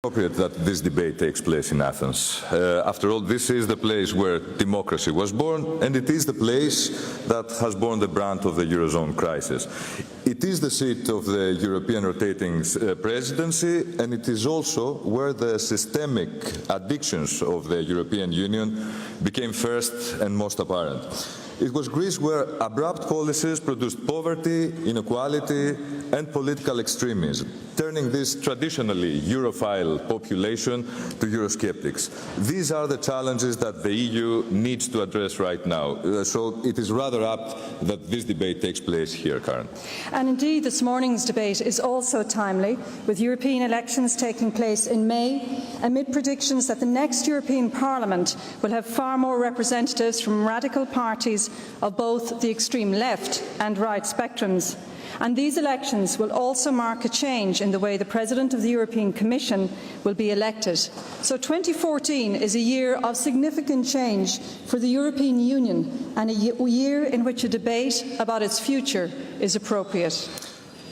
Appropriate that this debate takes place in Athens. After all, this is the place where democracy was born, and it is the place that has borne the brunt of the Eurozone crisis. It is the seat of the European rotating presidency, and it is also where the systemic addictions of the European Union became first and most apparent. It was Greece where abrupt policies produced poverty, inequality, and political extremism, turning this traditionally Europhile population to Eurosceptics. These are the challenges that the EU needs to address right now. So it is rather apt that this debate takes place here, Karen. And indeed, this morning's debate is also timely, with European elections taking place in May, amid predictions that the next European Parliament will have far more representatives from radical parties of both the extreme left and right spectrums. And these elections will also mark a change in the way the President of the European Commission will be elected. So 2014 is a year of significant change for the European Union and a year in which a debate about its future is appropriate.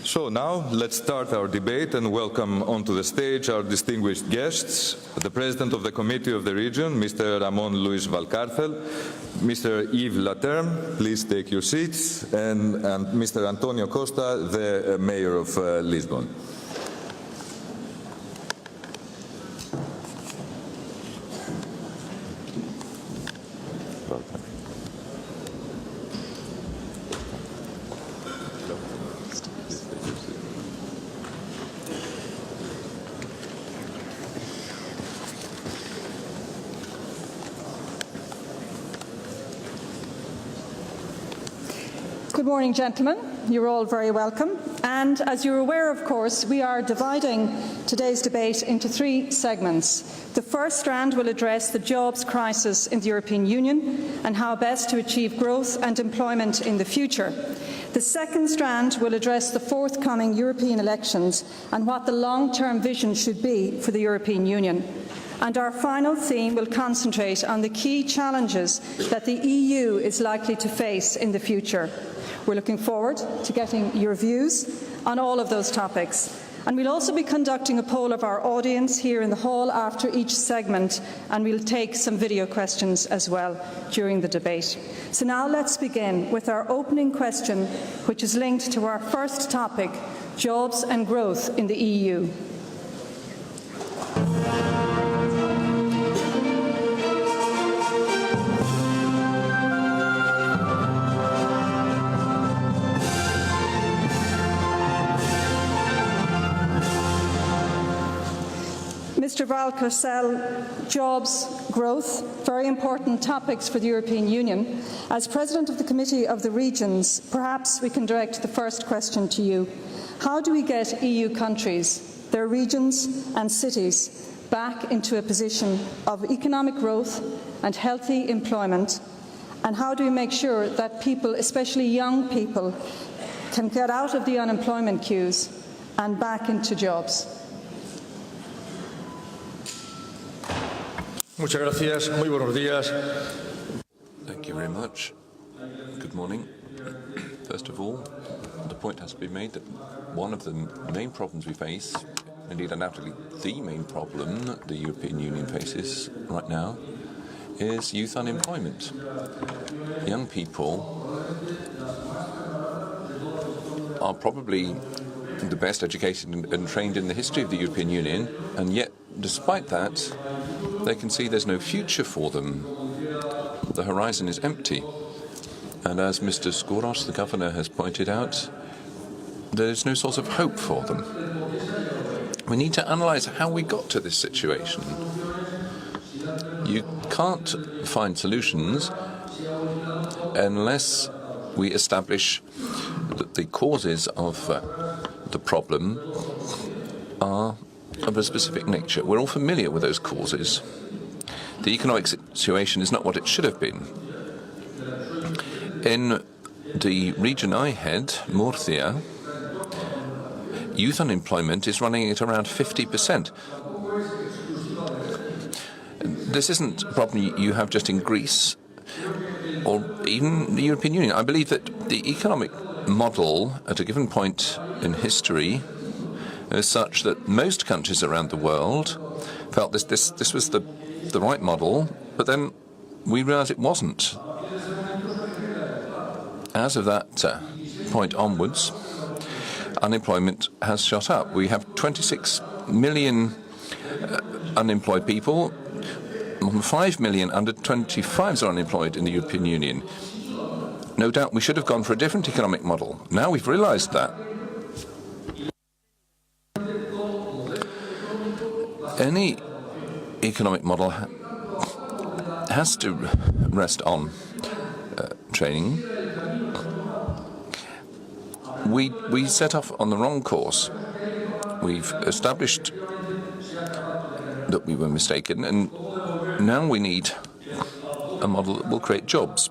So now let's start our debate and welcome onto the stage our distinguished guests, the President of the Committee of the Region, Mr. Ramon Luis Valcárcel, Mr. Yves Leterme, please take your seats, and Mr. Antonio Costa, the Mayor of Lisbon. Good morning, gentlemen. You're all very welcome. And as you're aware, of course, we are dividing today's debate into three segments. The first strand will address the jobs crisis in the European Union and how best to achieve growth and employment in the future. The second strand will address the forthcoming European elections and what the long-term vision should be for the European Union. And our final theme will concentrate on the key challenges that the EU is likely to face in the future. We're looking forward to getting your views on all of those topics. And we'll also be conducting a poll of our audience here in the hall after each segment, and we'll take some video questions as well during the debate. So now let's begin with our opening question, which is linked to our first topic, jobs and growth in the EU. Mr. Valcárcel, jobs, growth, very important topics for the European Union. As President of the Committee of the Regions, perhaps we can direct the first question to you. How do we get EU countries, their regions and cities, back into a position of economic growth and healthy employment? And how do we make sure that people, especially young people, can get out of the unemployment queues and back into jobs? Muchas gracias. Muy buenos días. Thank you very much. Good morning. First of all, the point has to be made that one of the main problems we face, indeed undoubtedly the main problem that the European Union faces right now, is youth unemployment. Young people are probably the best educated and trained in the history of the European Union, and yet, despite that, they can see there's no future for them. The horizon is empty. And as Mr. Skouras, the governor, has pointed out, there's no source of hope for them. We need to analyse how we got to this situation. You can't find solutions unless we establish that the causes of the problem are of a specific nature. We're all familiar with those causes. The economic situation is not what it should have been. In the region I head, Murcia, youth unemployment is running at around 50%. This isn't a problem you have just in Greece or even the European Union. I believe that the economic model at a given point in history is such that most countries around the world felt this was the right model, but then we realised it wasn't. As of that point onwards, unemployment has shot up. We have 26 million unemployed people. 5 million under 25s are unemployed in the European Union. No doubt we should have gone for a different economic model. Now we've realised that. Any economic model has to rest on training. We set off on the wrong course. We've established that we were mistaken, and now we need a model that will create jobs.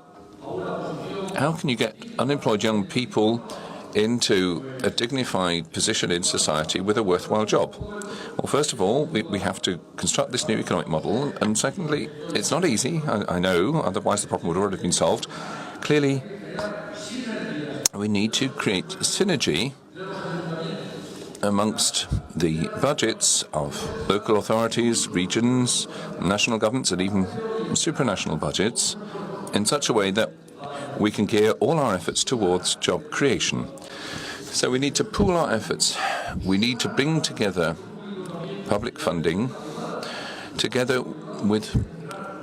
How can you get unemployed young people into a dignified position in society with a worthwhile job? Well, first of all, we have to construct this new economic model, and secondly, it's not easy, I know, otherwise the problem would already have been solved. Clearly, we need to create synergy amongst the budgets of local authorities, regions, national governments, and even supranational budgets in such a way that we can gear all our efforts towards job creation. So we need to pool our efforts. We need to bring together public funding together with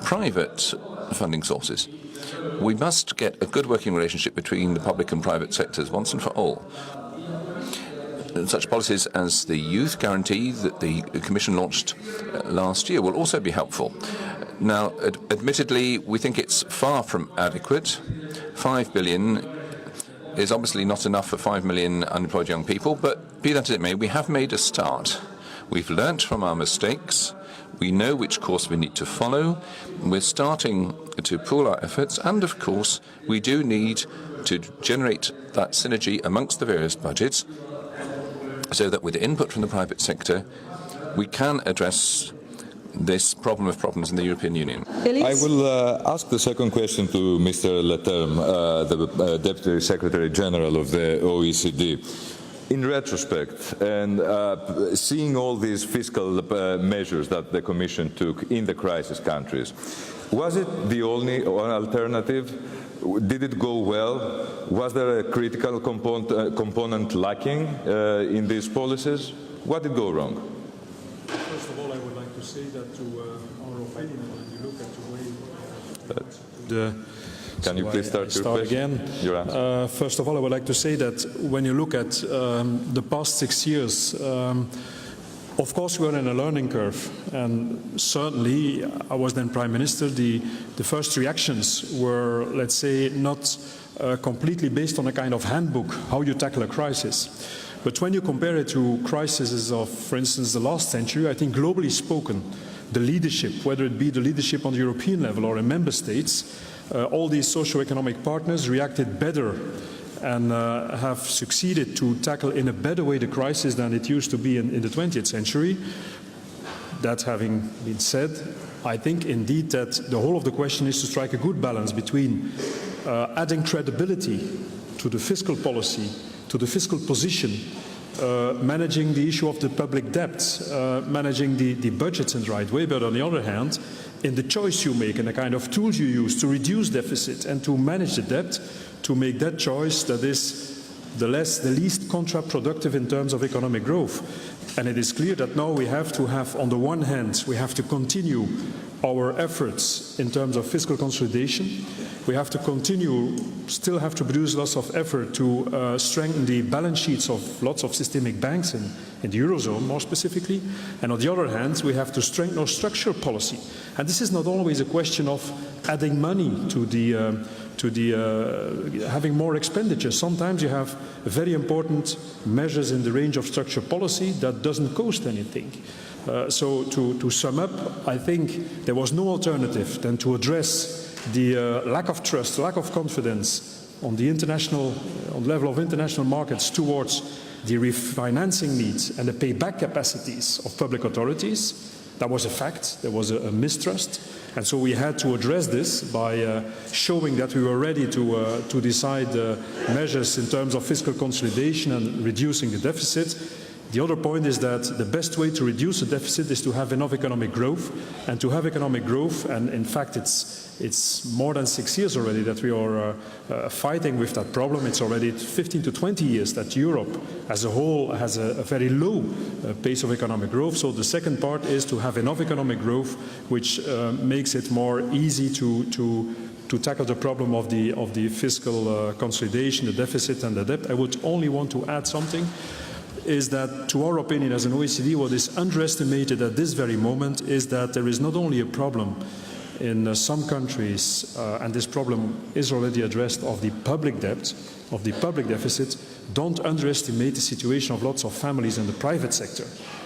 private funding sources. We must get a good working relationship between the public and private sectors once and for all. Such policies as the Youth Guarantee that the Commission launched last year will also be helpful. Now, admittedly, we think it's far from adequate. 5 billion is obviously not enough for 5 million unemployed young people, but be that as it may, we have made a start. We've learnt from our mistakes. We know which course we need to follow. We're starting to pool our efforts, and of course, we do need to generate that synergy amongst the various budgets, so that with input from the private sector, we can address this problem of problems in the European Union. I will ask the second question to Mr. Leterme, the Deputy Secretary General of the OECD. In retrospect, and seeing all these fiscal measures that the Commission took in the crisis countries, was it the only alternative? Did it go well? Was there a critical component lacking in these policies? What did go wrong? First of all, I would like to say that to our opinion, when you look at the way Can you please start your question? Again. First of all, I would like to say that when you look at the past 6 years, of course, we're in a learning curve, and certainly, I was then Prime Minister, the first reactions were, let's say, not completely based on a kind of handbook, how you tackle a crisis. But when you compare it to crises of, for instance, the last century, I think globally spoken, the leadership, whether it be the leadership on the European level or in member states, all these socio-economic partners reacted better and have succeeded to tackle in a better way the crisis than it used to be in the 20th century. That having been said, I think indeed that the whole of the question is to strike a good balance between adding credibility to the fiscal policy, to the fiscal position, managing the issue of the public debt, managing the budgets in the right way, but on the other hand, in the choice you make and the kind of tools you use to reduce deficit and to manage the debt, to make that choice that is the least counterproductive in terms of economic growth. And it is clear that now we have to have, on the one hand, we have to continue our efforts in terms of fiscal consolidation. We have to continue, still have to produce lots of effort to strengthen the balance sheets of lots of systemic banks in the Eurozone, more specifically. And on the other hand, we have to strengthen our structural policy. And this is not always a question of adding money to having more expenditure. Sometimes you have very important measures in the range of structural policy that doesn't cost anything. So to sum up, I think there was no alternative than to address the lack of trust, lack of confidence on the level of international markets towards the refinancing needs and the payback capacities of public authorities. That was a fact. There was a mistrust. And so we had to address this by showing that we were ready to decide measures in terms of fiscal consolidation and reducing the deficit. The other point is that the best way to reduce the deficit is to have enough economic growth. And to have economic growth, and in fact it's more than 6 years already that we are fighting with that problem. It's already 15 to 20 years that Europe as a whole has a very low pace of economic growth. So the second part is to have enough economic growth, which makes it more easy to tackle the problem of the fiscal consolidation, the deficit and the debt. I would only want to add something, is that, to our opinion as an OECD, what is underestimated at this very moment is that there is not only a problem in some countries, and this problem is already addressed, of the public debt, of the public deficit. Don't underestimate the situation of lots of families in the private sector.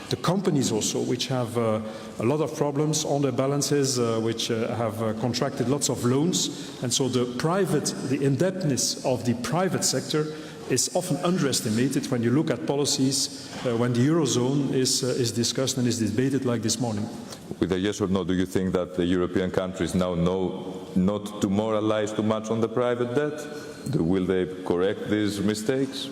The companies also, which have a lot of problems on their balances, which have contracted lots of loans. And so the indebtedness of the private sector is often underestimated when you look at policies, when the Eurozone is discussed and is debated like this morning. With a yes or no, do you think that the European countries now know not to moralize too much on the private debt? Will they correct these mistakes?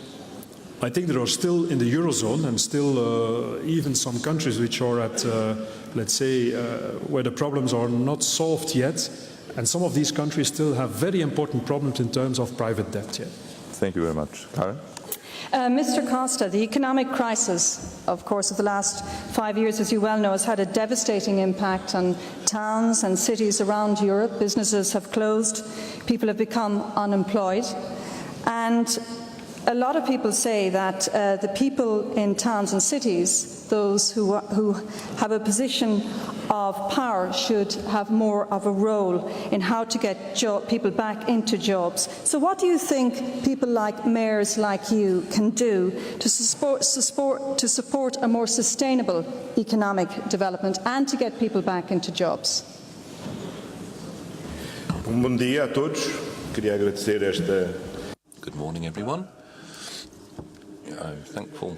I think there are still in the Eurozone and still even some countries which are at, let's say, where the problems are not solved yet. And some of these countries still have very important problems in terms of private debt yet. Thank you very much. Karen? Mr. Costa, the economic crisis, of course, of the last 5 years, as you well know, has had a devastating impact on towns and cities around Europe. Businesses have closed, people have become unemployed, and a lot of people say that the people in towns and cities, those who have a position of power, should have more of a role in how to get people back into jobs. So what do you think people like mayors like you can do to support a more sustainable economic development and to get people back into jobs? Bom dia a todos. Queria agradecer esta. Good morning, everyone. I'm thankful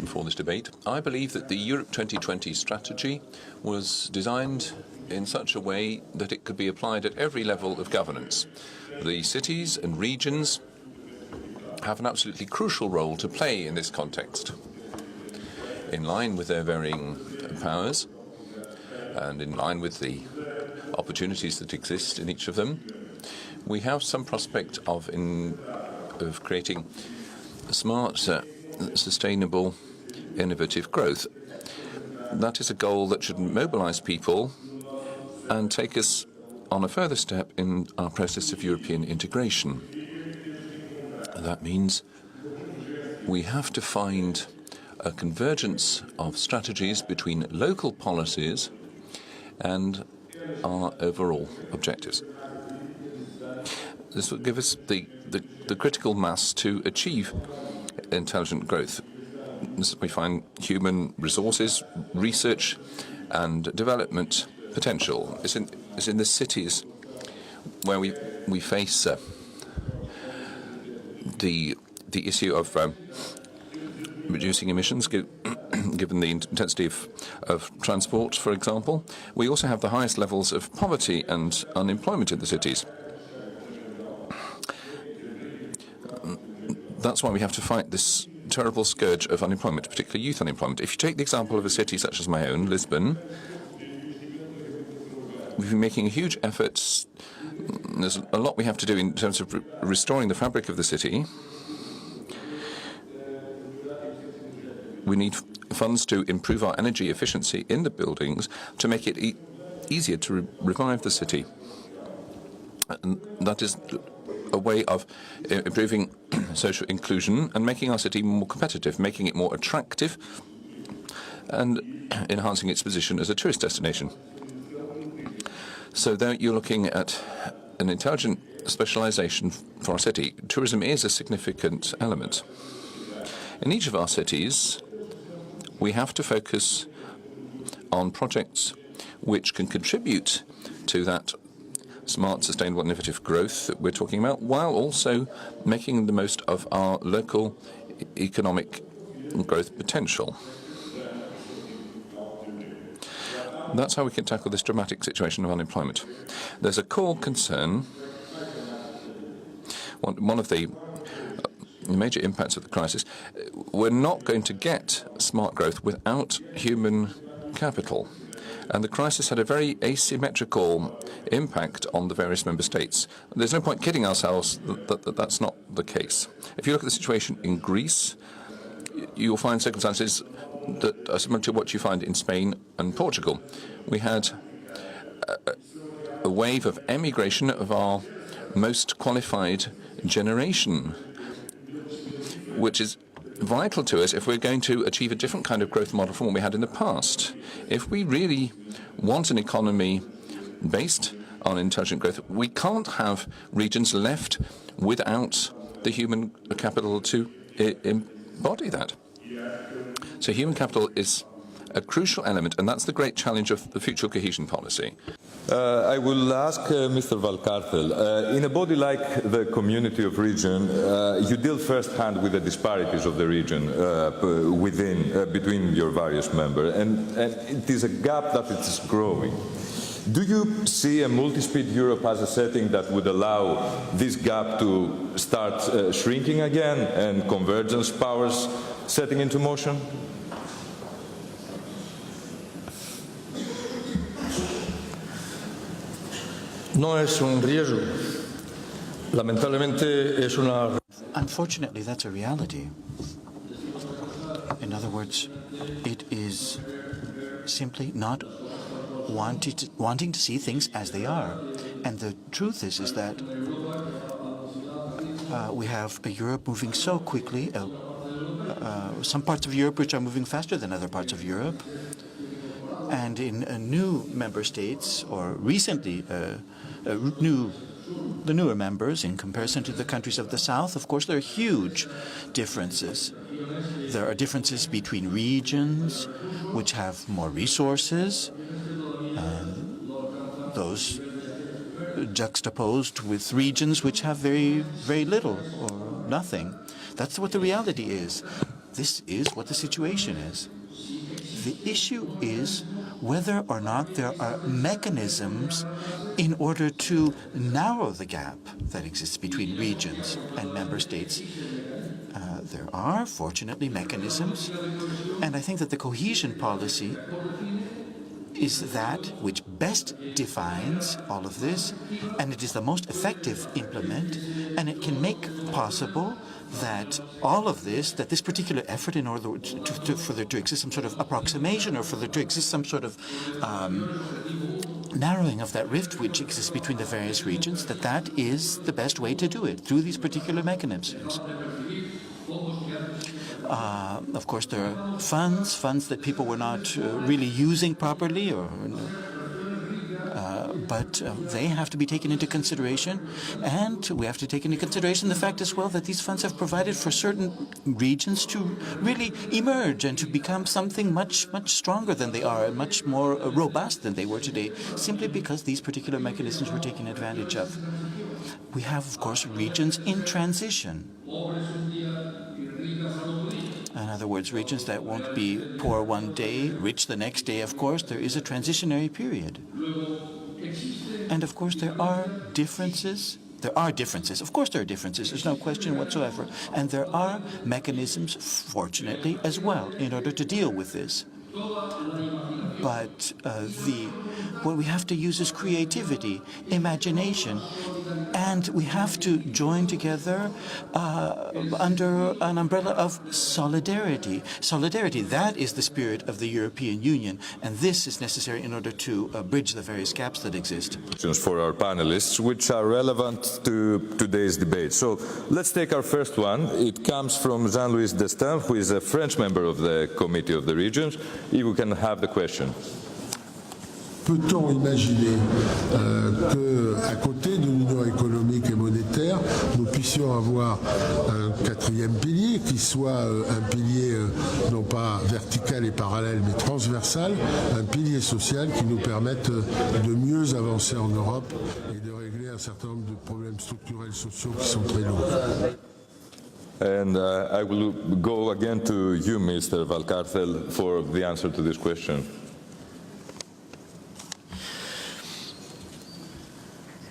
for this debate. I believe that the Europe 2020 strategy was designed in such a way that it could be applied at every level of governance. The cities and regions have an absolutely crucial role to play in this context. In line with their varying powers and in line with the opportunities that exist in each of them, we have some prospect of creating smart, sustainable, innovative growth. That is a goal that should mobilize people and take us on a further step in our process of European integration. That means we have to find a convergence of strategies between local policies and our overall objectives. This will give us the critical mass to achieve intelligent growth. We find human resources, research and development potential. It's in the cities where we face the issue of reducing emissions, given the intensity of transport, for example. We also have the highest levels of poverty and unemployment in the cities. That's why we have to fight this terrible scourge of unemployment, particularly youth unemployment. If you take the example of a city such as my own, Lisbon, we've been making huge efforts. There's a lot we have to do in terms of restoring the fabric of the city. We need funds to improve our energy efficiency in the buildings to make it easier to revive the city. And that is a way of improving social inclusion and making our city more competitive, making it more attractive and enhancing its position as a tourist destination. So there you're looking at an intelligent specialization for our city. Tourism is a significant element. In each of our cities, we have to focus on projects which can contribute to that smart, sustainable, innovative growth that we're talking about, while also making the most of our local economic growth potential. That's how we can tackle this dramatic situation of unemployment. There's a core concern. One of the major impacts of the crisis. We're not going to get smart growth without human capital. And the crisis had a very asymmetrical impact on the various member states. There's no point kidding ourselves that that's not the case. If you look at the situation in Greece, you'll find circumstances that are similar to what you find in Spain and Portugal. We had a wave of emigration of our most qualified generation, which is vital to us if we're going to achieve a different kind of growth model from what we had in the past. If we really want an economy based on intelligent growth, we can't have regions left without the human capital to embody that. So human capital is a crucial element, and that's the great challenge of the future cohesion policy. I will ask Mr. Valcárcel, in a body like the Community of Region, you deal firsthand with the disparities of the region between your various members, and it is a gap that it is growing. Do you see a multi-speed Europe as a setting that would allow this gap to start shrinking again and convergence powers setting into motion? No es un riesgo. Lamentablemente es una... Unfortunately, that's a reality. In other words, it is simply not wanting to see things as they are. And the truth is that we have a Europe moving so quickly, some parts of Europe which are moving faster than other parts of Europe. And in new member states, or recently the newer members in comparison to the countries of the South, of course, there are huge differences. There are differences between regions which have more resources, and those juxtaposed with regions which have very, very little or nothing. That's what the reality is. This is what the situation is. The issue is whether or not there are mechanisms in order to narrow the gap that exists between regions and member states. There are, fortunately, mechanisms, and I think that the cohesion policy is that which best defines all of this, and it is the most effective implement, and it can make possible that all of this, that this particular effort, in order for there to exist some sort of approximation, or for there to exist some sort of narrowing of that rift which exists between the various regions, that is the best way to do it, through these particular mechanisms. Of course, there are funds that people were not really using properly, but they have to be taken into consideration, and we have to take into consideration the fact as well that these funds have provided for certain regions to really emerge and to become something much, much stronger than they are and much more robust than they were today, simply because these particular mechanisms were taken advantage of. We have, of course, regions in transition. In other words, regions that won't be poor one day, rich the next day, of course. There is a transitionary period. And of course, there are differences. Of course, there are differences. There's no question whatsoever. And there are mechanisms, fortunately, as well, in order to deal with this. But what we have to use is creativity, imagination, and we have to join together under an umbrella of solidarity. Solidarity, that is the spirit of the European Union, and this is necessary in order to bridge the various gaps that exist. For our panelists, which are relevant to today's debate. So let's take our first one. It comes from Jean-Louis Destin, who is a French member of the Committee of the Regions. If we can have the question. Peut-on imaginer qu'à côté de l'Union économique et monétaire, nous puissions avoir un quatrième pilier qui soit un pilier non pas vertical et parallèle mais transversal, un pilier social qui nous permette de mieux avancer en Europe et de régler un certain nombre de problèmes structurels sociaux qui sont très lourds. And I will go again to you, Mr. Valcárcel, for the answer to this question.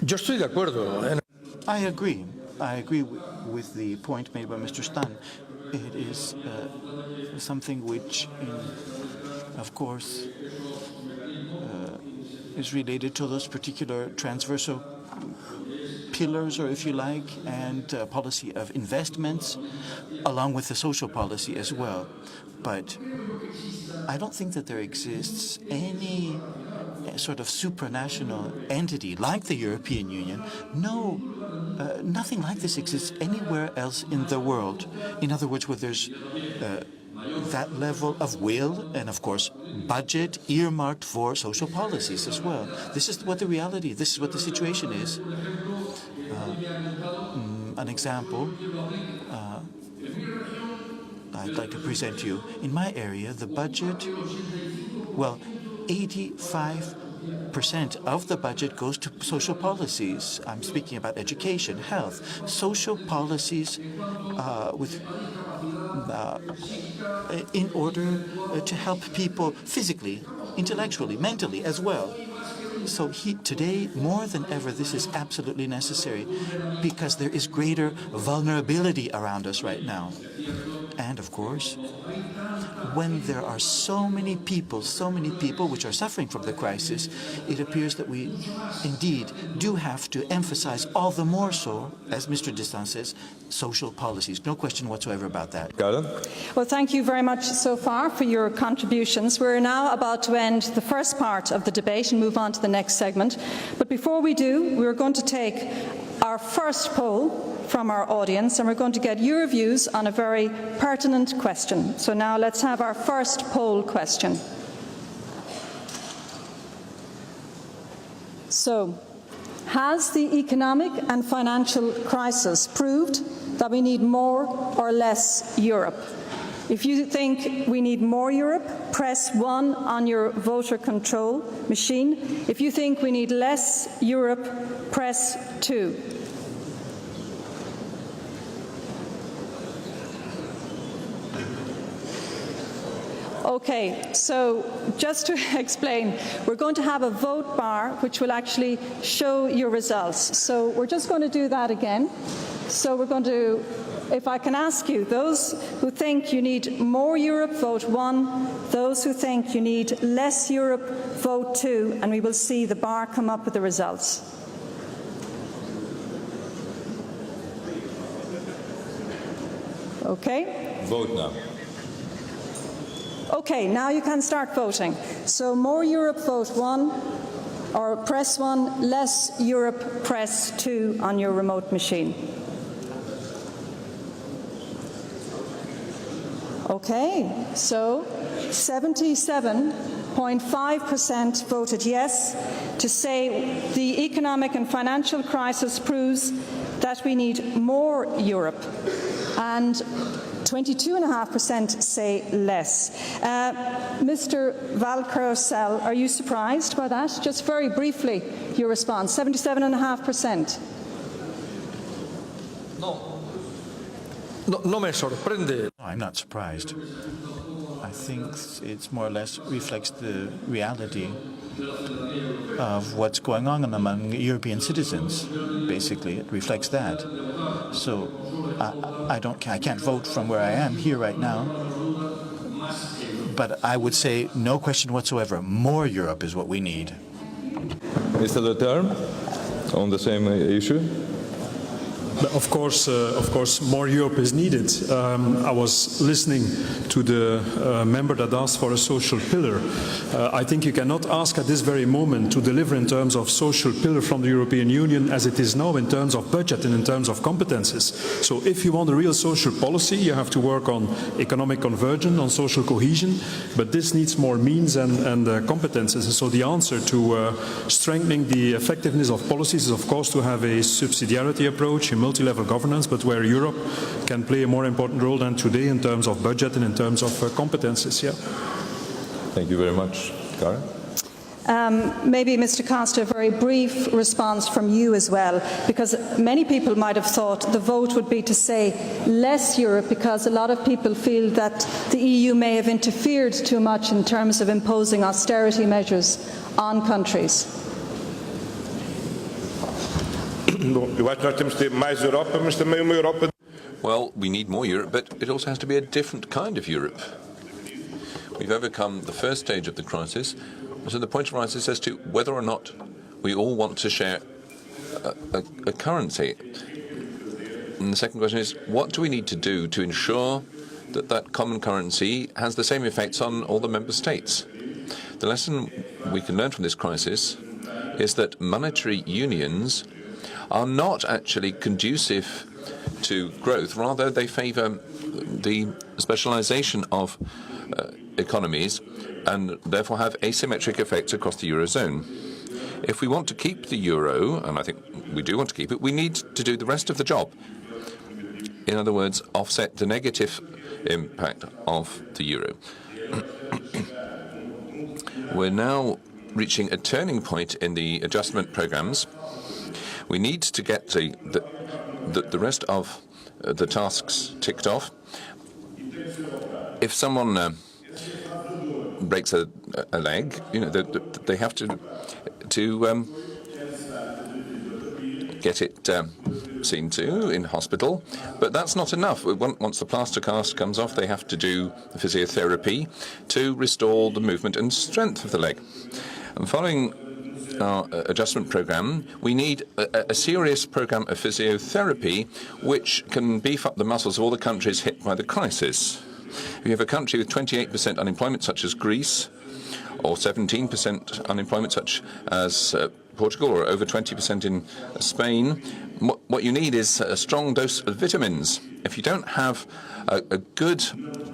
Yo estoy de acuerdo. I agree with the point made by Mr. Stan. It is something which, of course, is related to those particular transversal pillars, or if you like, and policy of investments, along with the social policy as well. But I don't think that there exists any sort of supranational entity like the European Union. No, nothing like this exists anywhere else in the world. In other words, where there's that level of will and, of course, budget earmarked for social policies as well. This is what the reality, this is what the situation is. An example I'd like to present you. In my area, the budget, well, 85% of the budget goes to social policies. I'm speaking about education, health, social policies in order to help people physically, intellectually, mentally as well. So today, more than ever, this is absolutely necessary because there is greater vulnerability around us right now. And of course, when there are so many people which are suffering from the crisis, it appears that we indeed do have to emphasize all the more so, as Mr. Distan says, social policies. No question whatsoever about that. Karen? Well, thank you very much so far for your contributions. We're now about to end the first part of the debate and move on to the next segment. But before we do, we're going to take our first poll from our audience, and we're going to get your views on a very pertinent question. So now let's have our first poll question. So, has the economic and financial crisis proved that we need more or less Europe? If you think we need more Europe, press 1 on your voter control machine. If you think we need less Europe, press 2. Okay, so just to explain, we're going to have a vote bar which will actually show your results. So we're just going to do that again. So we're going to, if I can ask you, those who think you need more Europe, vote 1. Those who think you need less Europe, vote 2. And we will see the bar come up with the results. Okay? Vote now. Okay, now you can start voting. So more Europe, vote 1, or press 1, less Europe, press 2 on your remote machine. Okay, so 77.5% voted yes to say the economic and financial crisis proves that we need more Europe, and 22.5% say less. Mr. Valcárcel, are you surprised by that? Just very briefly, your response. 77.5%. No me sorprende. No, I'm not surprised. I think it more or less reflects the reality of what's going on among European citizens. Basically, it reflects that. So I can't vote from where I am here right now. But I would say, no question whatsoever, more Europe is what we need. Mr. Leterme, on the same issue? Of course, more Europe is needed. I was listening to the member that asked for a social pillar. I think you cannot ask at this very moment to deliver in terms of social pillar from the European Union as it is now in terms of budget and in terms of competences. So if you want a real social policy, you have to work on economic convergence, on social cohesion, but this needs more means and competences. And so the answer to strengthening the effectiveness of policies is, of course, to have a subsidiarity approach, multi-level governance, but where Europe can play a more important role than today in terms of budget and in terms of competences. Yeah. Thank you very much. Karen? Maybe, Mr. Costa, a very brief response from you as well, because many people might have thought the vote would be to say less Europe, because a lot of people feel that the EU may have interfered too much in terms of imposing austerity measures on countries. Bom, eu acho que nós temos de ter mais Europa, mas também uma Europa Well, we need more Europe, but it also has to be a different kind of Europe. We've overcome the first stage of the crisis, so the point arises as to whether or not we all want to share a currency. And the second question is, what do we need to do to ensure that that common currency has the same effects on all the member states? The lesson we can learn from this crisis is that monetary unions are not actually conducive to growth. Rather, they favour the specialisation of economies and therefore have asymmetric effects across the Eurozone. If we want to keep the euro, and I think we do want to keep it, we need to do the rest of the job. In other words, offset the negative impact of the euro. We're now reaching a turning point in the adjustment programs. We need to get the rest of the tasks ticked off. If someone breaks a leg, they have to get it seen to in hospital, but that's not enough. Once the plaster cast comes off, they have to do physiotherapy to restore the movement and strength of the leg. And following our adjustment program, we need a serious program of physiotherapy which can beef up the muscles of all the countries hit by the crisis. If you have a country with 28% unemployment, such as Greece, or 17% unemployment, such as Portugal, or over 20% in Spain, what you need is a strong dose of vitamins. If you don't have a good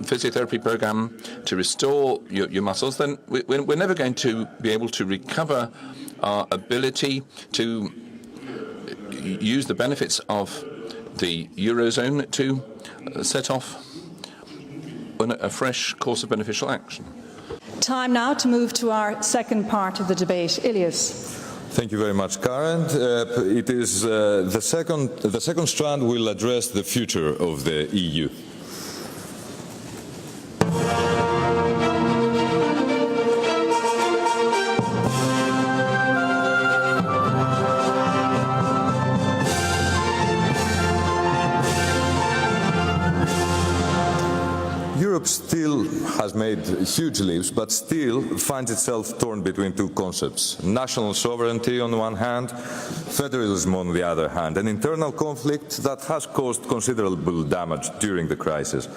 physiotherapy program to restore your muscles, then we're never going to be able to recover our ability to use the benefits of the Eurozone to set off a fresh course of beneficial action. Time now to move to our second part of the debate. Ilias. Thank you very much, Karen. It is the second strand will address the future of the EU. Europe still has made huge leaps, but still finds itself torn between two concepts: national sovereignty on the one hand, federalism on the other hand, an internal conflict that has caused considerable damage during the crisis.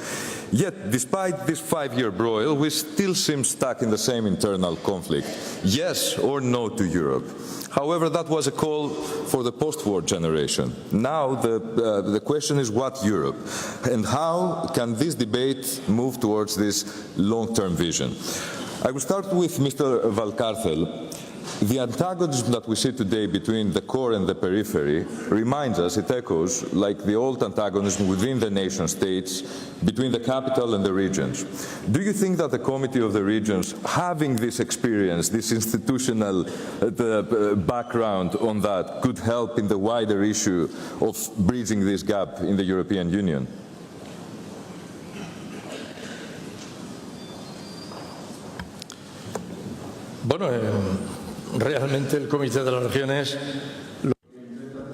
Yet, despite this 5-year broil, we still seem stuck in the same internal conflict. Yes or no to Europe? However, that was a call for the post-war generation. Now the question is, what Europe? And how can this debate move towards this long-term vision? I will start with Mr. Valcárcel. The antagonism that we see today between the core and the periphery reminds us, it echoes, like the old antagonism within the nation states, between the capital and the regions. Do you think that the Committee of the Regions, having this experience, this institutional background on that, could help in the wider issue of bridging this gap in the European Union? Bueno, realmente el Comité de las Regiones.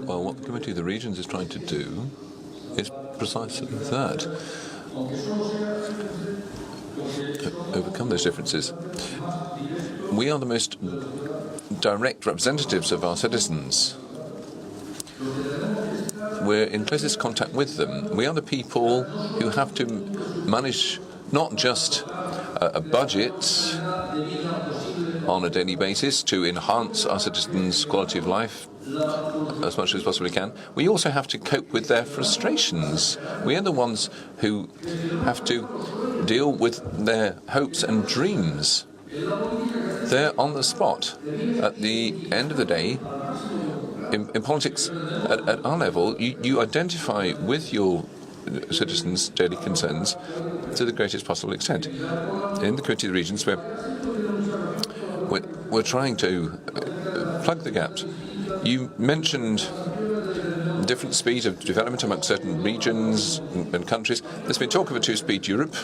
Well, what the Committee of the Regions is trying to do is precisely that. Overcome those differences. We are the most direct representatives of our citizens. We're in closest contact with them. We are the people who have to manage not just a budget on a daily basis to enhance our citizens' quality of life as much as possibly can. We also have to cope with their frustrations. We are the ones who have to deal with their hopes and dreams. They're on the spot. At the end of the day, in politics, at our level, you identify with your citizens' daily concerns to the greatest possible extent. In the Committee of the Regions, we're trying to plug the gaps. You mentioned different speeds of development among certain regions and countries. There's been talk of a two-speed Europe.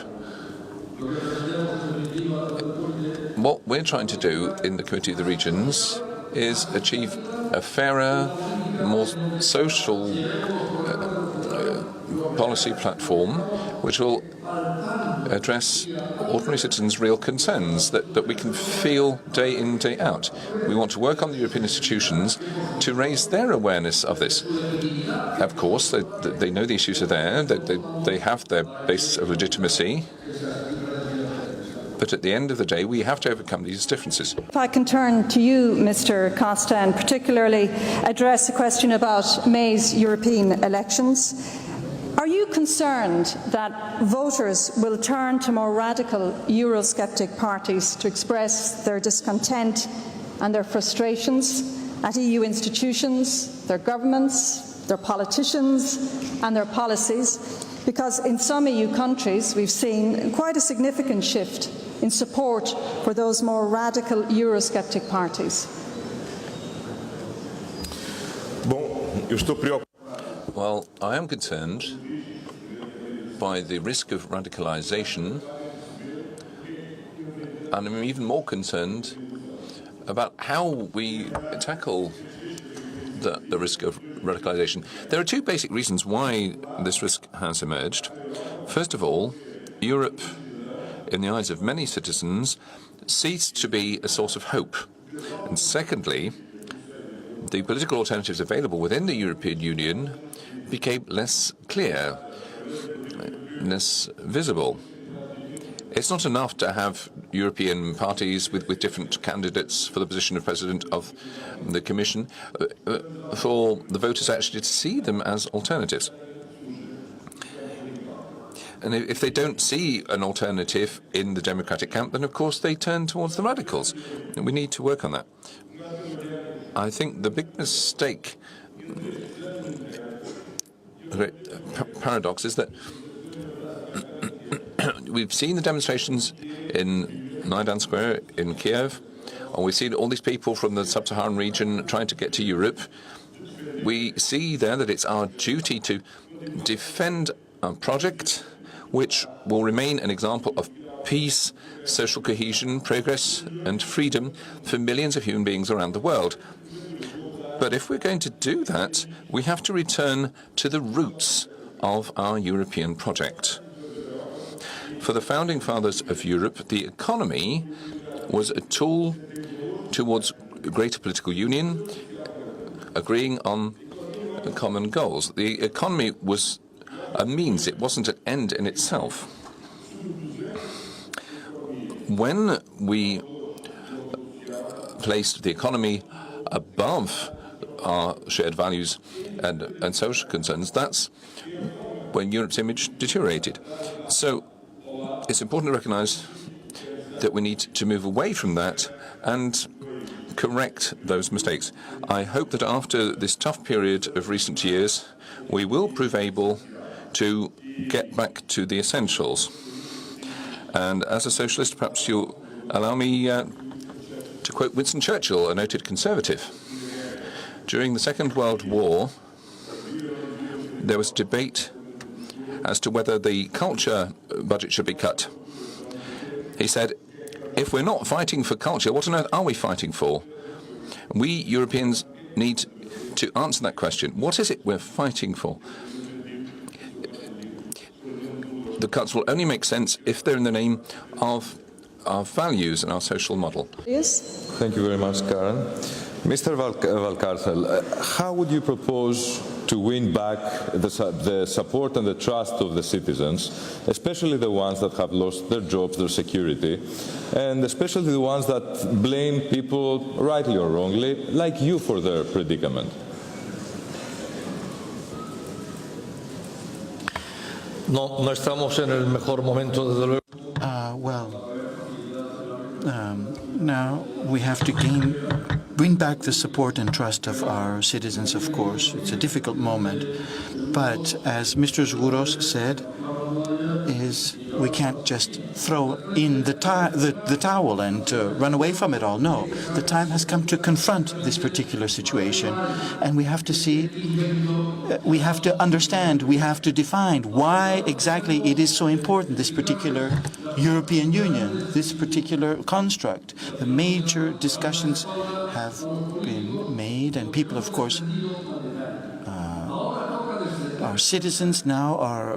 What we're trying to do in the Committee of the Regions is achieve a fairer, more social policy platform which will address ordinary citizens' real concerns that we can feel day in, day out. We want to work on the European institutions to raise their awareness of this. Of course, they know the issues are there, they have their basis of legitimacy, but at the end of the day, we have to overcome these differences. If I can turn to you, Mr. Costa, and particularly address a question about May's European elections. Are you concerned that voters will turn to more radical Eurosceptic parties to express their discontent and their frustrations at EU institutions, their governments, their politicians and their policies? Because in some EU countries we've seen quite a significant shift in support for those more radical Eurosceptic parties. Well, I am concerned by the risk of radicalization, and I'm even more concerned about how we tackle the risk of radicalization. There are two basic reasons why this risk has emerged. First of all, Europe, in the eyes of many citizens, ceased to be a source of hope. And secondly, the political alternatives available within the European Union became less clear, less visible. It's not enough to have European parties with different candidates for the position of President of the Commission, for the voters actually to see them as alternatives. And if they don't see an alternative in the democratic camp, then of course they turn towards the radicals. And we need to work on that. I think the big mistake, paradox, is that we've seen the demonstrations in Maidan Square in Kiev, and we've seen all these people from the sub-Saharan region trying to get to Europe. We see there that it's our duty to defend our project, which will remain an example of peace, social cohesion, progress and freedom for millions of human beings around the world. But if we're going to do that, we have to return to the roots of our European project. For the founding fathers of Europe, the economy was a tool towards greater political union, agreeing on common goals. The economy was a means, it wasn't an end in itself. When we placed the economy above our shared values and social concerns, that's when Europe's image deteriorated. So it's important to recognise that we need to move away from that and correct those mistakes. I hope that after this tough period of recent years, we will prove able to get back to the essentials. And as a socialist, perhaps you'll allow me to quote Winston Churchill, a noted conservative. During the Second World War, there was debate as to whether the culture budget should be cut. He said, if we're not fighting for culture, what on earth are we fighting for? We Europeans need to answer that question. What is it we're fighting for? The cuts will only make sense if they're in the name of our values and our social model. Yes. Thank you very much, Karen. Mr. Valcárcel, how would you propose to win back the support and the trust of the citizens, especially the ones that have lost their jobs, their security, and especially the ones that blame people, rightly or wrongly, like you, for their predicament? No estamos en el mejor momento, desde luego. Now we have to bring back the support and trust of our citizens, of course. It's a difficult moment. But as Mr. Zouros said, we can't just throw in the towel and run away from it all. No, the time has come to confront this particular situation. And we have to see, we have to understand, we have to define why exactly it is so important, this particular European Union, this particular construct. The major discussions have been made, and people, of course, Our citizens now are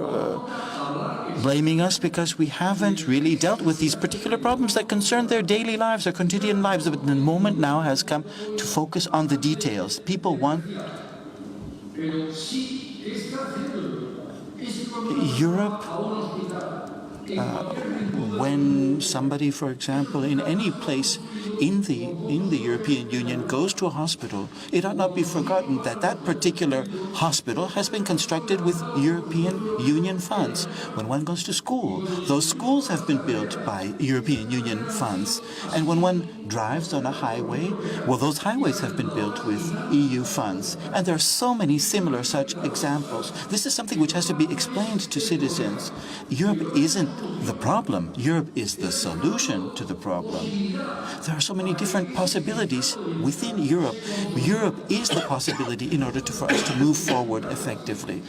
blaming us because we haven't really dealt with these particular problems that concern their daily lives, their quotidian lives. But the moment now has come to focus on the details. People want Europe. When somebody, for example, in any place in the European Union goes to a hospital, it ought not be forgotten that that particular hospital has been constructed with European Union funds. When one goes to school, those schools have been built by European Union funds. And when one drives on a highway, well, those highways have been built with EU funds. And there are so many similar such examples. This is something which has to be explained to citizens. Europe isn't the problem. Europe is the solution to the problem. There are so many different possibilities within Europe. Europe is the possibility in order for us to move forward effectively.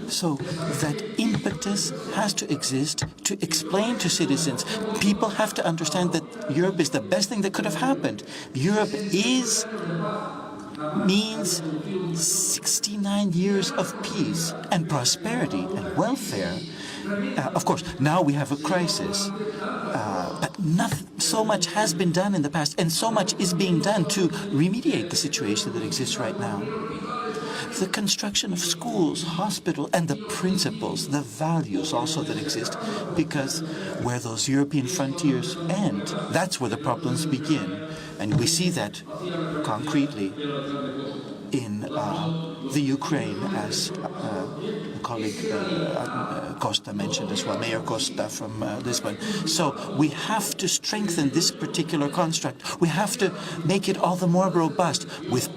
So that impetus has to exist to explain to citizens. People have to understand that Europe is the best thing that could have happened. Europe means 69 years of peace and prosperity and welfare. Of course, now we have a crisis, but so much has been done in the past, and so much is being done to remediate the situation that exists right now. The construction of schools, hospitals, and the principles, the values also that exist, because where those European frontiers end, that's where the problems begin. And we see that concretely in the Ukraine, as a colleague Costa mentioned as well, Mayor Costa from Lisbon. So we have to strengthen this particular construct. We have to make it all the more robust with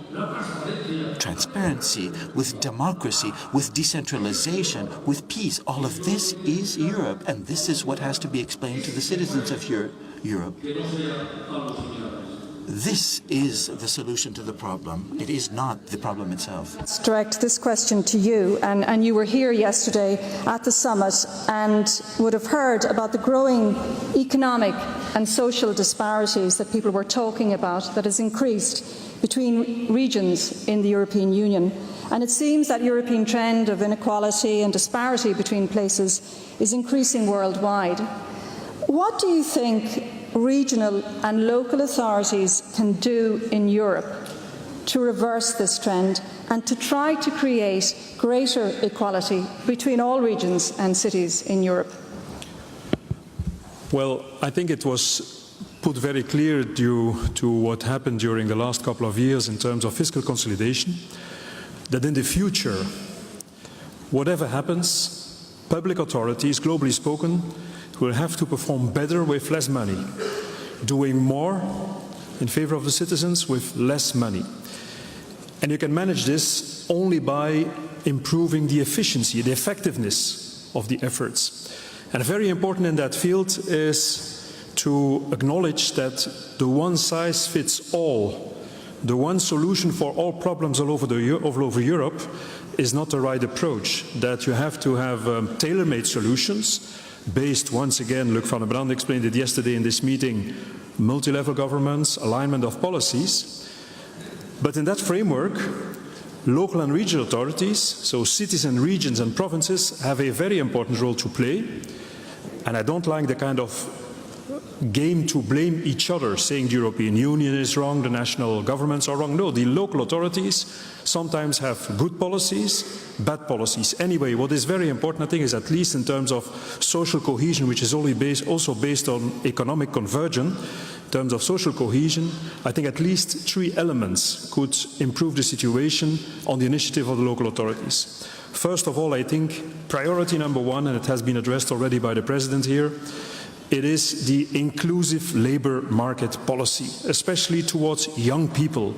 transparency, with democracy, with decentralization, with peace. All of this is Europe, and this is what has to be explained to the citizens of Europe. This is the solution to the problem. It is not the problem itself. Let's direct this question to you. And you were here yesterday at the summit and would have heard about the growing economic and social disparities that people were talking about that has increased between regions in the European Union. And it seems that European trend of inequality and disparity between places is increasing worldwide. What do you think regional and local authorities can do in Europe to reverse this trend and to try to create greater equality between all regions and cities in Europe? Well, I think it was put very clear due to what happened during the last couple of years in terms of fiscal consolidation, that in the future, whatever happens, public authorities, globally spoken, will have to perform better with less money, doing more in favor of the citizens with less money. And you can manage this only by improving the efficiency, the effectiveness of the efforts. And very important in that field is to acknowledge that the one-size-fits-all, the one solution for all problems all over Europe is not the right approach, that you have to have tailor-made solutions based, once again, Luc van der Brand explained it yesterday in this meeting, multi-level governments, alignment of policies. But in that framework, local and regional authorities, so cities and regions and provinces, have a very important role to play. And I don't like the kind of game to blame each other, saying the European Union is wrong, the national governments are wrong. No, the local authorities sometimes have good policies, bad policies. Anyway, what is very important, I think, is at least in terms of social cohesion, which is also based on economic convergence, in terms of social cohesion, I think at least 3 elements could improve the situation on the initiative of the local authorities. First of all, I think priority number 1, and it has been addressed already by the President here, it is the inclusive labor market policy, especially towards young people.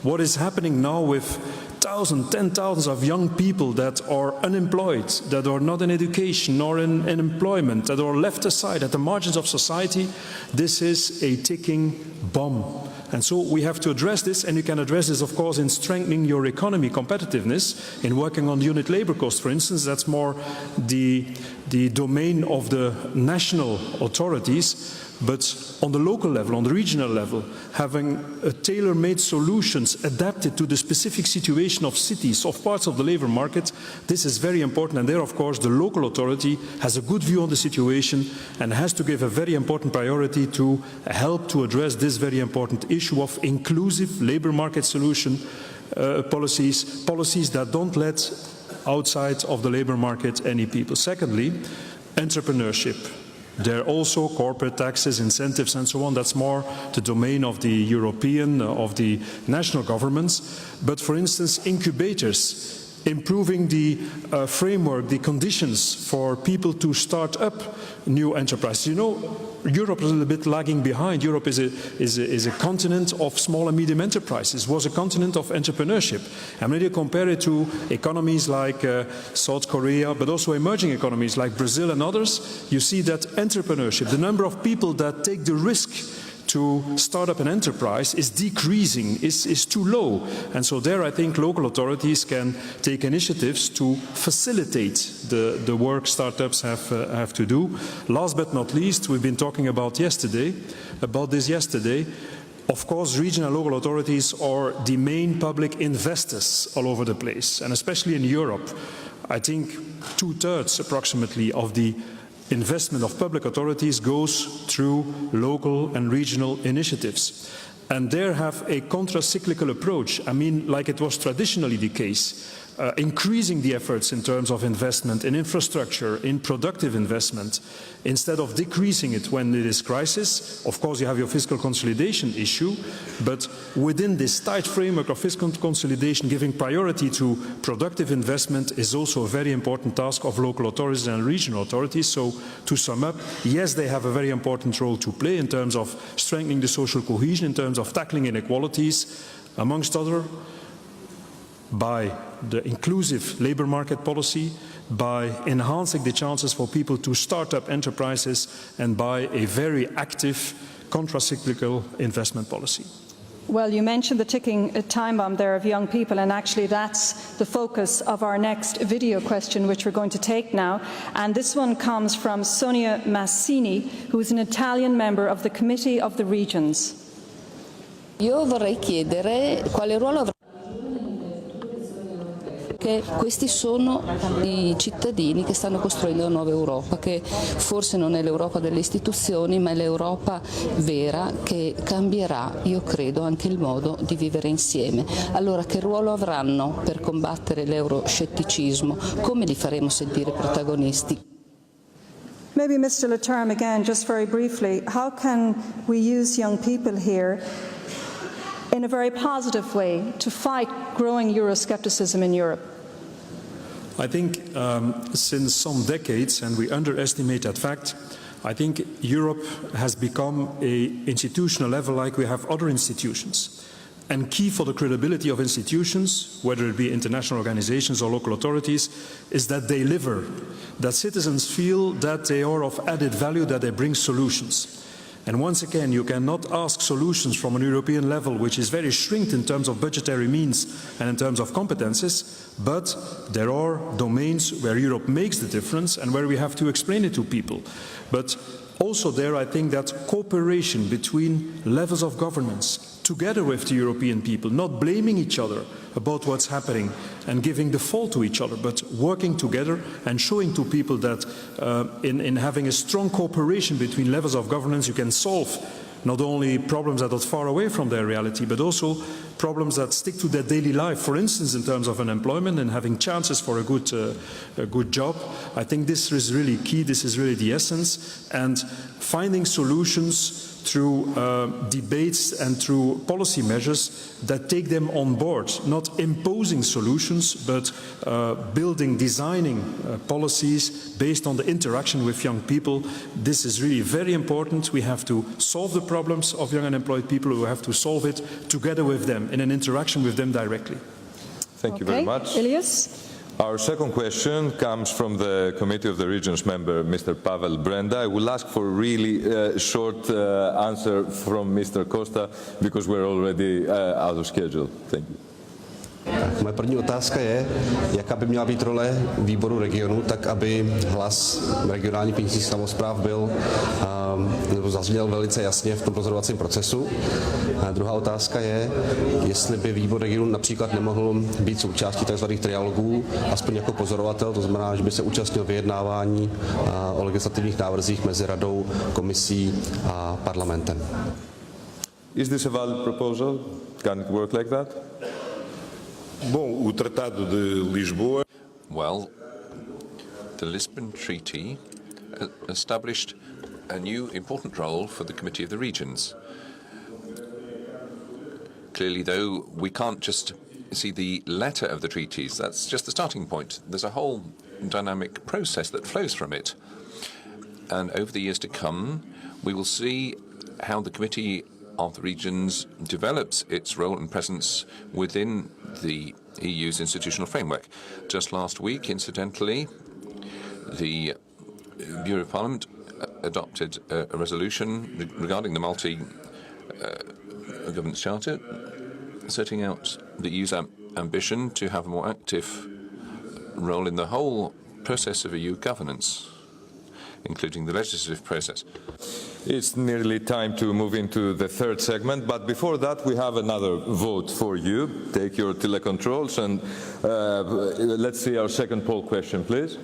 What is happening now with thousands, 10,000s of young people that are unemployed, that are not in education nor in employment, that are left aside at the margins of society, this is a ticking bomb. And so we have to address this, and you can address this, of course, in strengthening your economy competitiveness, in working on unit labor costs, for instance. That's more the the domain of the national authorities, but on the local level, on the regional level, having tailor-made solutions adapted to the specific situation of cities, of parts of the labour market, this is very important. And there, of course, the local authority has a good view on the situation and has to give a very important priority to help to address this very important issue of inclusive labour market solution policies that don't let outside of the labour market any people. Secondly, entrepreneurship. There are also corporate taxes, incentives and so on. That's more the domain of the European, of the national governments. But for instance, incubators, improving the framework, the conditions for people to start up new enterprises. You know, Europe is a little bit lagging behind. Europe is a continent of small and medium enterprises, was a continent of entrepreneurship. And when you compare it to economies like South Korea, but also emerging economies like Brazil and others, you see that entrepreneurship, the number of people that take the risk to start up an enterprise is decreasing, is too low. And so there I think local authorities can take initiatives to facilitate the work startups have to do. Last but not least, we've been talking about this yesterday. Of course, regional and local authorities are the main public investors all over the place, and especially in Europe. I think 2/3 approximately of the investment of public authorities goes through local and regional initiatives. And there have a contra-cyclical approach. I mean, like it was traditionally the case, increasing the efforts in terms of investment in infrastructure, in productive investment, instead of decreasing it when it is crisis. Of course, you have your fiscal consolidation issue, but within this tight framework of fiscal consolidation, giving priority to productive investment is also a very important task of local authorities and regional authorities. So, to sum up, yes, they have a very important role to play in terms of strengthening the social cohesion, in terms of tackling inequalities, amongst other, by the inclusive labour market policy, by enhancing the chances for people to start up enterprises, and by a very active contra-cyclical investment policy. Well, you mentioned the ticking time bomb there of young people, and actually that's the focus of our next video question, which we're going to take now. And this one comes from Sonia Massini, who is an Italian member of the Committee of the Regions. Io vorrei chiedere quale ruolo avrà. Questi sono i cittadini che stanno costruendo la nuova Europa, che forse non è l'Europa delle istituzioni, ma è l'Europa vera che cambierà, io credo, anche il modo di vivere insieme. Allora, che ruolo avranno per combattere l'euroscetticismo? Come li faremo sentire protagonisti? Maybe Mr. Leterme again, just very briefly, how can we use young people here in a very positive way to fight growing Euroscepticism in Europe? I think since some decades, and we underestimate that fact, I think Europe has become an institutional level like we have other institutions. And key for the credibility of institutions, whether it be international organizations or local authorities, is that they deliver, that citizens feel that they are of added value, that they bring solutions. And once again, you cannot ask solutions from an European level, which is very shrinked in terms of budgetary means and in terms of competences, but there are domains where Europe makes the difference and where we have to explain it to people. But also there, I think that cooperation between levels of governance, together with the European people, not blaming each other about what's happening and giving the fault to each other, but working together and showing to people that in having a strong cooperation between levels of governance, you can solve not only problems that are far away from their reality, but also problems that stick to their daily life. For instance, in terms of unemployment and having chances for a good job. I think this is really key, this is really the essence, and finding solutions through debates and through policy measures that take them on board, not imposing solutions, but building, designing policies based on the interaction with young people. This is really very important. We have to solve the problems of young unemployed people. We have to solve it together with them, in an interaction with them directly. Thank you very much. Ilias? Our second question comes from the Committee of the Regions member, Mr. Pavel Brenda. I will ask for a really short answer from Mr. Costa because we're already out of schedule. Thank you. Moje první otázka je, jaká by měla být role výboru regionu, tak aby hlas regionálních místních samospráv byl nebo zazněl velice jasně v tom rozhodovacím procesu. A druhá otázka je, jestli by výbor regionu například nemohl být součástí tzv. Trialogů, aspoň jako pozorovatel, to znamená, že by se účastnil vyjednávání o legislativních návrzích mezi radou, komisí a parlamentem. Is this a valid proposal? Can it work like that? Bom, o Tratado de Lisboa. Well, the Lisbon Treaty established a new important role for the Committee of the Regions. Clearly, though, we can't just see the letter of the treaties. That's just the starting point. There's a whole dynamic process that flows from it. And over the years to come, we will see how the Committee of the Regions develops its role and presence within the EU's institutional framework. Just last week, incidentally, the Bureau of Parliament adopted a resolution regarding the multi-governance charter, setting out the EU's ambition to have a more active role in the whole process of EU governance, including the legislative process. It's nearly time to move into the third segment, but before that we have another vote for you. Take your telecontrols and let's see our second poll question, please.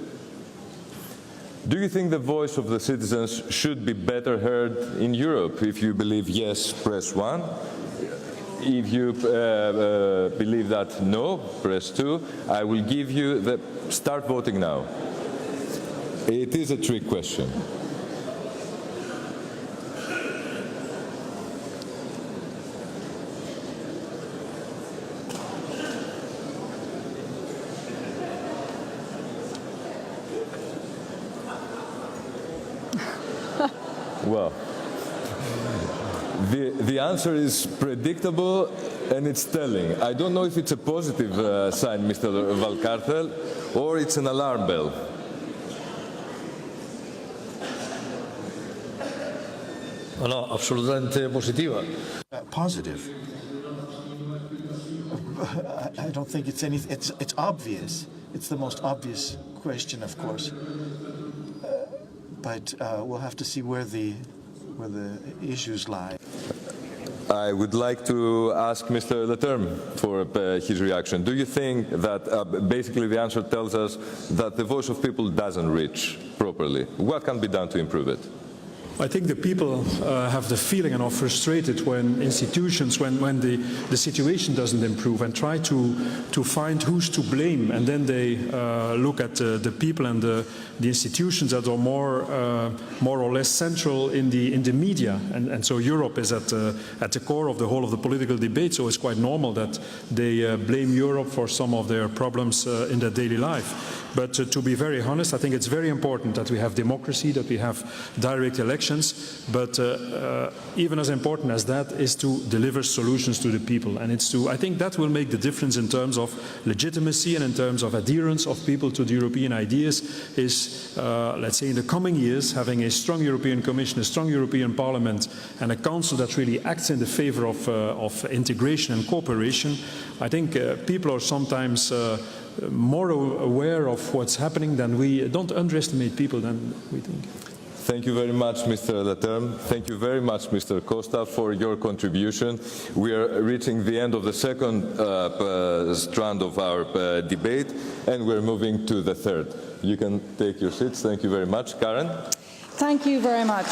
Do you think the voice of the citizens should be better heard in Europe? If you believe yes, press 1. If you believe that no, press 2. I will give you the start voting now. It is a trick question. Well, the answer is predictable and it's telling. I don't know if it's a positive sign, Mr. Valcárcel, or it's an alarm bell. No, assolutamente positiva. Positive. I don't think it's anything. It's obvious. It's the most obvious question, of course. But we'll have to see where the issues lie. I would like to ask Mr. Leterme for his reaction. Do you think that basically the answer tells us that the voice of people doesn't reach properly? What can be done to improve it? I think the people have the feeling and are frustrated when institutions, when the situation doesn't improve, and try to find who's to blame, and then they look at the people and the institutions that are more or less central in the media, and so Europe is at the core of the whole of the political debate. So it's quite normal that they blame Europe for some of their problems in their daily life. But to be very honest, I think it's very important that we have democracy, that we have direct elections, but even as important as that is to deliver solutions to the people. And I think that will make the difference in terms of legitimacy and in terms of adherence of people to the European ideas is, let's say in the coming years, having a strong European Commission, a strong European Parliament and a Council that really acts in the favor of integration and cooperation. I think people are sometimes more aware of what's happening than we don't underestimate people than we think. Thank you very much, Mr. Leterme. Thank you very much, Mr. Costa, for your contribution. We are reaching the end of the second strand of our debate, and we're moving to the third. You can take your seats. Thank you very much. Karen? Thank you very much.